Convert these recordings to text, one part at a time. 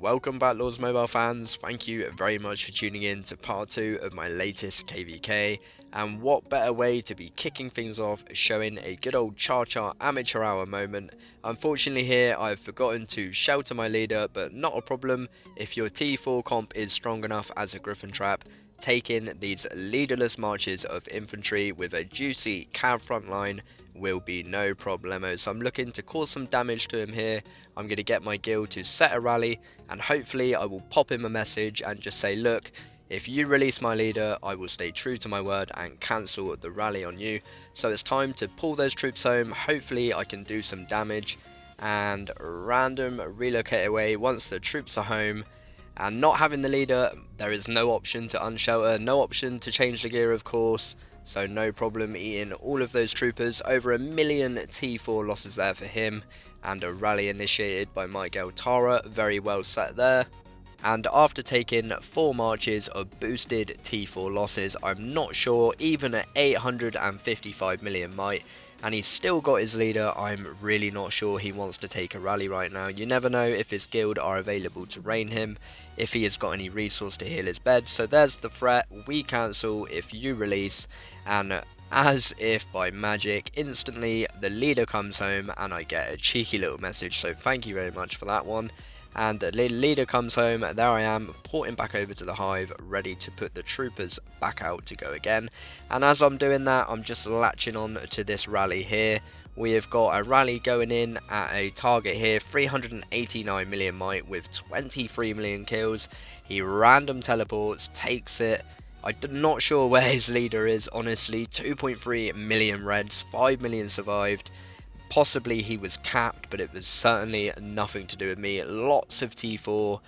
welcome back Lords Mobile fans. Thank you very much for tuning in to part 2 of my latest KvK, and what better way to be kicking things off showing a good old ChaCha amateur hour moment. Unfortunately here I've forgotten to shelter my leader, but not a problem. If your T4 comp is strong enough as a Gryphon trap, taking these leaderless marches of infantry with a juicy cav front line will be no problemo. So I'm looking to cause some damage to him here. I'm going to get my guild to set a rally, and hopefully I will pop him a message and just say, look, if you release my leader, I will stay true to my word and cancel the rally on you. So it's time to pull those troops home. Hopefully I can do some damage and random relocate away once the troops are home. And not having the leader, there is no option to unshelter, no option to change the gear, of course. So no problem eating all of those troopers. Over 1 million T4 losses there for him, and a rally initiated by my girl Tara. Very well set there. And after taking 4 marches of boosted T4 losses, I'm not sure, even at 855 million might, and he's still got his leader, I'm really not sure he wants to take a rally right now. You never know if his guild are available to rain him, if he has got any resource to heal his bed. So there's the threat, we cancel if you release, and as if by magic, instantly the leader comes home and I get a cheeky little message, so thank you very much for that one. And the leader comes home, there I am, porting back over to the hive, ready to put the troopers back out to go again. And as I'm doing that, I'm just latching on to this rally here. We have got a rally going in at a target here, 389 million might with 23 million kills. He random teleports, takes it. I'm not sure where his leader is, honestly. 2.3 million reds, 5 million survived. Possibly he was capped, but it was certainly nothing to do with me. Lots of T4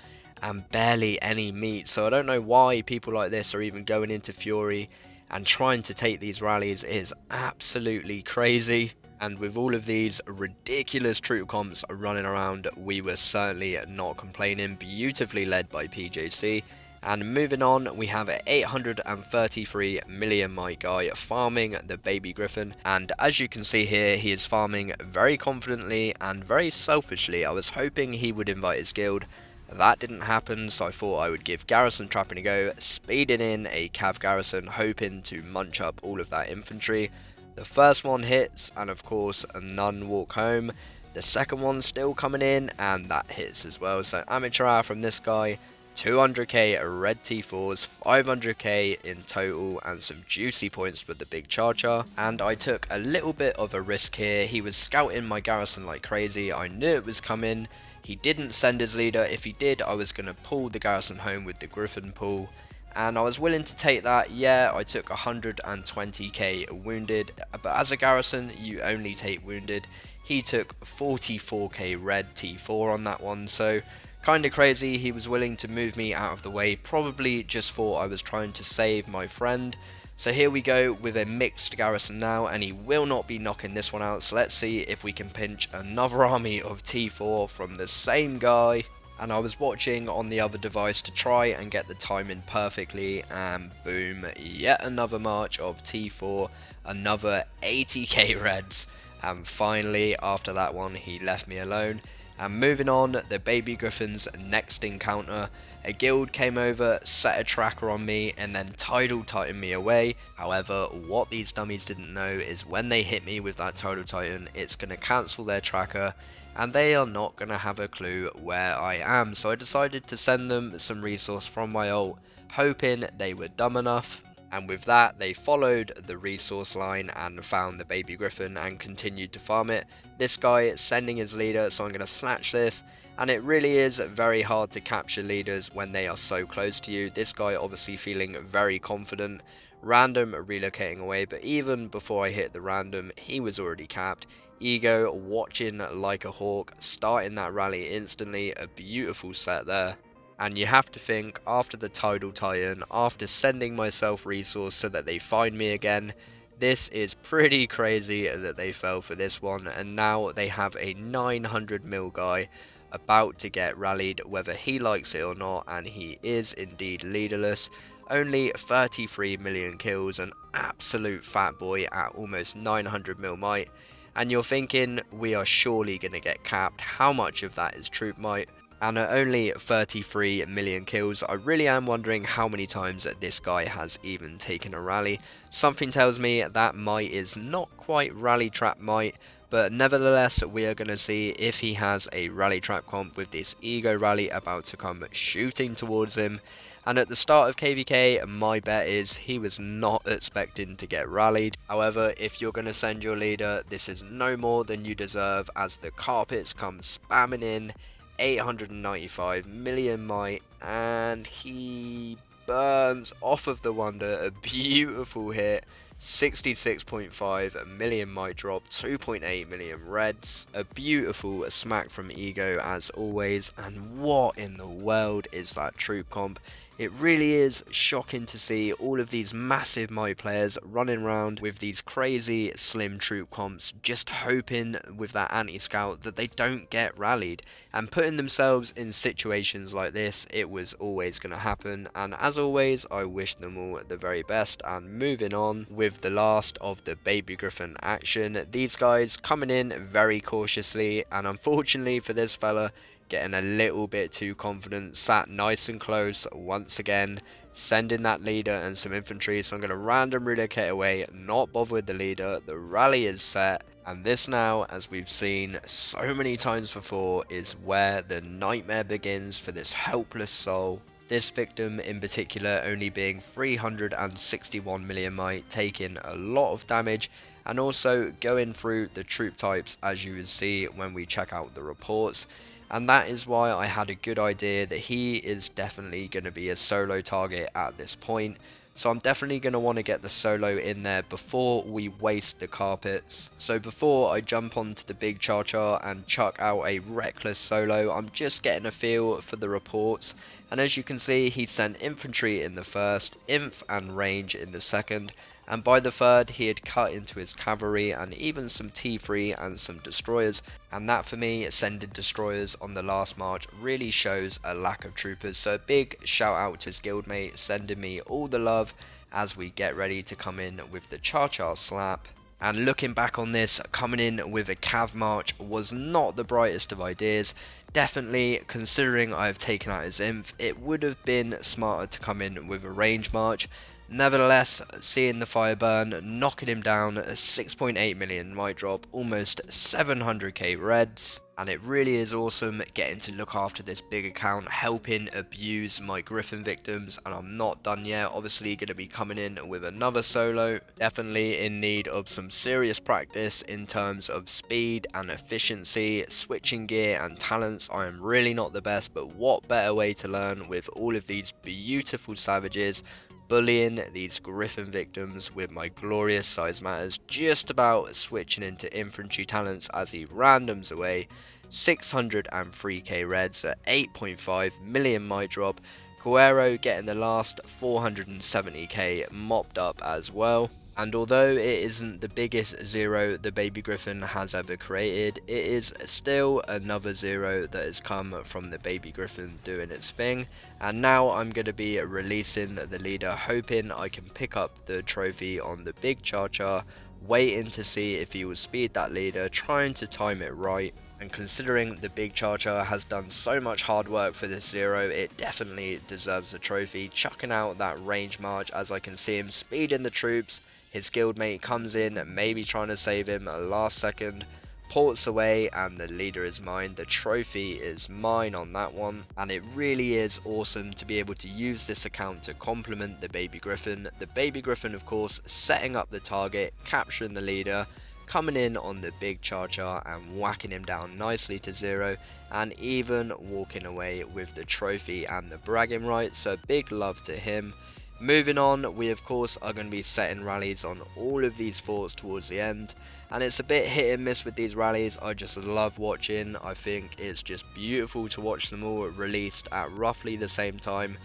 and barely any meat. So I don't know why people like this are even going into Fury and trying to take these rallies. It is absolutely crazy. And with all of these ridiculous troop comps running around, we were certainly not complaining. Beautifully led by PJC. And moving on, we have an 833 million might guy farming the baby Gryphon, and as you can see here, he is farming very confidently and very selfishly. I was hoping he would invite his guild. That didn't happen, so I thought I would give Garrison trapping a go, speeding in a cav Garrison, hoping to munch up all of that infantry. The first one hits, and of course none walk home. The second one's still coming in, and that hits as well. So amateur hour from this guy. 200k red T4s, 500k in total, and some juicy points with the big ChaCha. And I took a little bit of a risk here. He was scouting my Garrison like crazy. I knew it was coming. He didn't send his leader. If he did, I was going to pull the Garrison home with the Gryphon pull. And I was willing to take that. Yeah, I took 120k wounded. But as a Garrison, you only take wounded. He took 44k red T4 on that one. So kind of crazy, he was willing to move me out of the way, probably just thought I was trying to save my friend. So here we go with a mixed Garrison now, and he will not be knocking this one out, so let's see if we can pinch another army of T4 from the same guy. And I was watching on the other device to try and get the timing perfectly, and boom, yet another march of T4, another 80k reds, and finally after that one he left me alone. And moving on, the baby Gryphon's next encounter, a guild came over, set a tracker on me, and then tidal titaned me away. However, what these dummies didn't know is when they hit me with that tidal titan, it's going to cancel their tracker, and they are not going to have a clue where I am. So I decided to send them some resource from my ult, hoping they were dumb enough. And with that, they followed the resource line and found the baby Gryphon and continued to farm it. This guy is sending his leader, so I'm going to snatch this. And it really is very hard to capture leaders when they are so close to you. This guy obviously feeling very confident. Random relocating away, but even before I hit the random, he was already capped. Ego watching like a hawk, starting that rally instantly. A beautiful set there. And you have to think, after the tidal titan, after sending myself resource so that they find me again, this is pretty crazy that they fell for this one. And now they have a 900 mil guy about to get rallied, whether he likes it or not, and he is indeed leaderless. Only 33 million kills, an absolute fat boy at almost 900 mil might. And you're thinking, we are surely going to get capped. How much of that is troop might? And at only 33 million kills, I really am wondering how many times this guy has even taken a rally. Something tells me that might is not quite rally trap might, but nevertheless we are going to see if he has a rally trap comp with this ego rally about to come shooting towards him. And at the start of KvK, my bet is he was not expecting to get rallied. However, if you're going to send your leader, this is no more than you deserve, as the carpets come spamming in. 895 million might, and he burns off of the wonder. A beautiful hit. 66.5 million might drop, 2.8 million reds. A beautiful smack from Ego as always. And what in the world is that troop comp? It really is shocking to see all of these massive might players running around with these crazy slim troop comps, just hoping with that anti-scout that they don't get rallied, and putting themselves in situations like this. It was always going to happen, and as always I wish them all the very best. And moving on with the last of the baby Gryphon action, these guys coming in very cautiously, and unfortunately for this fella, getting a little bit too confident, sat nice and close once again, sending that leader and some infantry. So I'm going to random relocate away, not bother with the leader. The rally is set, and this now, as we've seen so many times before, is where the nightmare begins for this helpless soul. This victim in particular only being 361 million might, taking a lot of damage, and also going through the troop types as you will see when we check out the reports. And that is why I had a good idea that he is definitely going to be a solo target at this point. So I'm definitely going to want to get the solo in there before we waste the carpets. So before I jump onto the big ChaCha and chuck out a reckless solo, I'm just getting a feel for the reports. And as you can see, he sent infantry in the first, inf and range in the second. And by the third, he had cut into his cavalry and even some T3 and some destroyers. And that for me, sending destroyers on the last march really shows a lack of troopers. So a big shout out to his guildmate, sending me all the love as we get ready to come in with the ChaCha slap. And looking back on this, coming in with a cav march was not the brightest of ideas. Definitely, considering I've taken out his inf, it would have been smarter to come in with a range march. Nevertheless, seeing the fire burn, knocking him down, a 6.8 million might drop, almost 700k reds. And it really is awesome getting to look after this big account, helping abuse my Gryphon victims. And I'm not done yet, obviously going to be coming in with another solo. Definitely in need of some serious practice in terms of speed and efficiency, switching gear and talents. I am really not the best, but what better way to learn with all of these beautiful savages bullying these Gryphon victims with my glorious SizeMatters, just about switching into infantry talents as he randoms away. 603k reds at 8.5 million might drop. Guerrero getting the last 470k mopped up as well. And although it isn't the biggest zero the baby Gryphon has ever created, it is still another zero that has come from the baby Gryphon doing its thing. And now I'm going to be releasing the leader, hoping I can pick up the trophy on the big ChaCha, waiting to see if he will speed that leader, trying to time it right. And considering the big ChaCha has done so much hard work for this zero, it definitely deserves a trophy. Chucking out that range march as I can see him speeding the troops. His guildmate comes in, maybe trying to save him at the last second, ports away, and the leader is mine. The trophy is mine on that one, and it really is awesome to be able to use this account to complement the baby Gryphon. The baby Gryphon, of course, setting up the target, capturing the leader, coming in on the big ChaCha and whacking him down nicely to zero, and even walking away with the trophy and the bragging rights. So big love to him. Moving on, we of course are going to be setting rallies on all of these forts towards the end, and it's a bit hit and miss with these rallies. I just love watching. I think it's just beautiful to watch them all released at roughly the same time.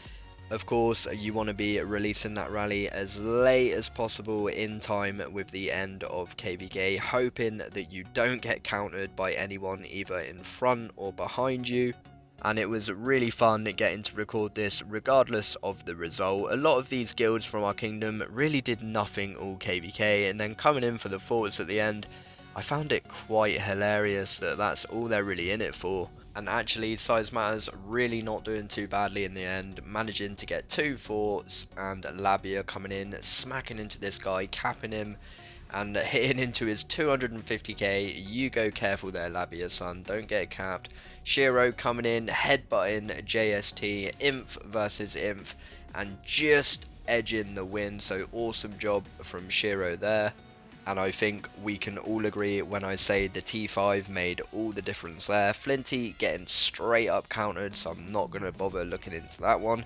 Of course, you want to be releasing that rally as late as possible in time with the end of KvK, hoping that you don't get countered by anyone either in front or behind you. And it was really fun getting to record this regardless of the result. A lot of these guilds from our kingdom really did nothing all KvK, and then coming in for the forts at the end, I found it quite hilarious that that's all they're really in it for. And actually, SizeMatters really not doing too badly in the end, managing to get 2 forts, and Labia coming in, smacking into this guy, capping him, and hitting into his 250k. You go careful there, Labia son, don't get capped. Shiro coming in, headbutting JST, Inf versus Inf, and just edging the win. So awesome job from Shiro there. And I think we can all agree when I say the T5 made all the difference there. Flinty getting straight up countered, so I'm not going to bother looking into that one.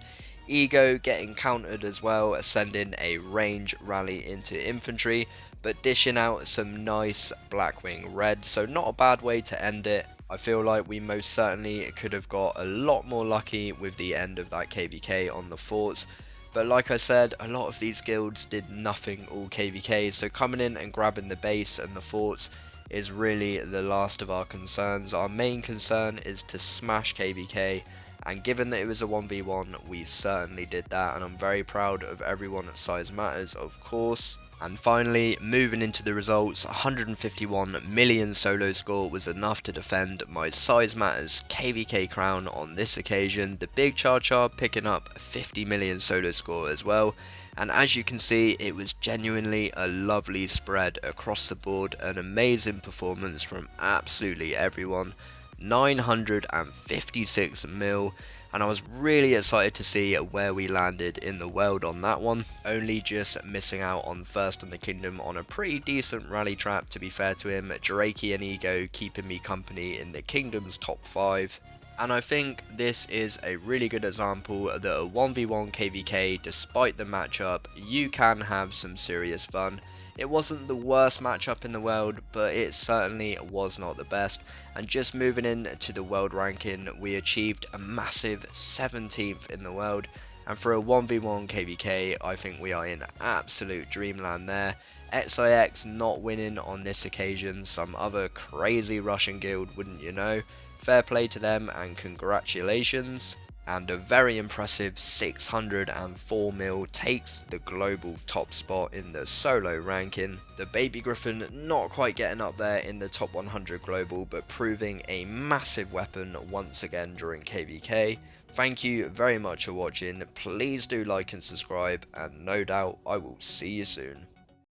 Ego getting countered as well, sending a range rally into infantry, but dishing out some nice Blackwing red, so not a bad way to end it. I feel like we most certainly could have got a lot more lucky with the end of that KvK on the forts. But like I said, a lot of these guilds did nothing all KvK, so coming in and grabbing the base and the forts is really the last of our concerns. Our main concern is to smash KvK, and given that it was a 1v1, we certainly did that, and I'm very proud of everyone at SizeMatters, of course. And finally, moving into the results, 151 million solo score was enough to defend my SizeMatters KvK crown on this occasion. The big ChaCha picking up 50 million solo score as well. And as you can see, it was genuinely a lovely spread across the board, an amazing performance from absolutely everyone. 956 mil. And I was really excited to see where we landed in the world on that one, only just missing out on first in the kingdom on a pretty decent rally trap, to be fair to him. Drakey and Ego keeping me company in the kingdom's top 5. And I think this is a really good example that a 1v1 KvK, despite the matchup, you can have some serious fun. It wasn't the worst matchup in the world, but it certainly was not the best. And just moving into the world ranking, we achieved a massive 17th in the world. And for a 1v1 KvK, I think we are in absolute dreamland there. XIX not winning on this occasion, some other crazy Russian guild, wouldn't you know? Fair play to them and congratulations. And a very impressive 604 mil takes the global top spot in the solo ranking. The baby Gryphon not quite getting up there in the top 100 global, but proving a massive weapon once again during KvK. Thank you very much for watching. Please do like and subscribe, and no doubt I will see you soon.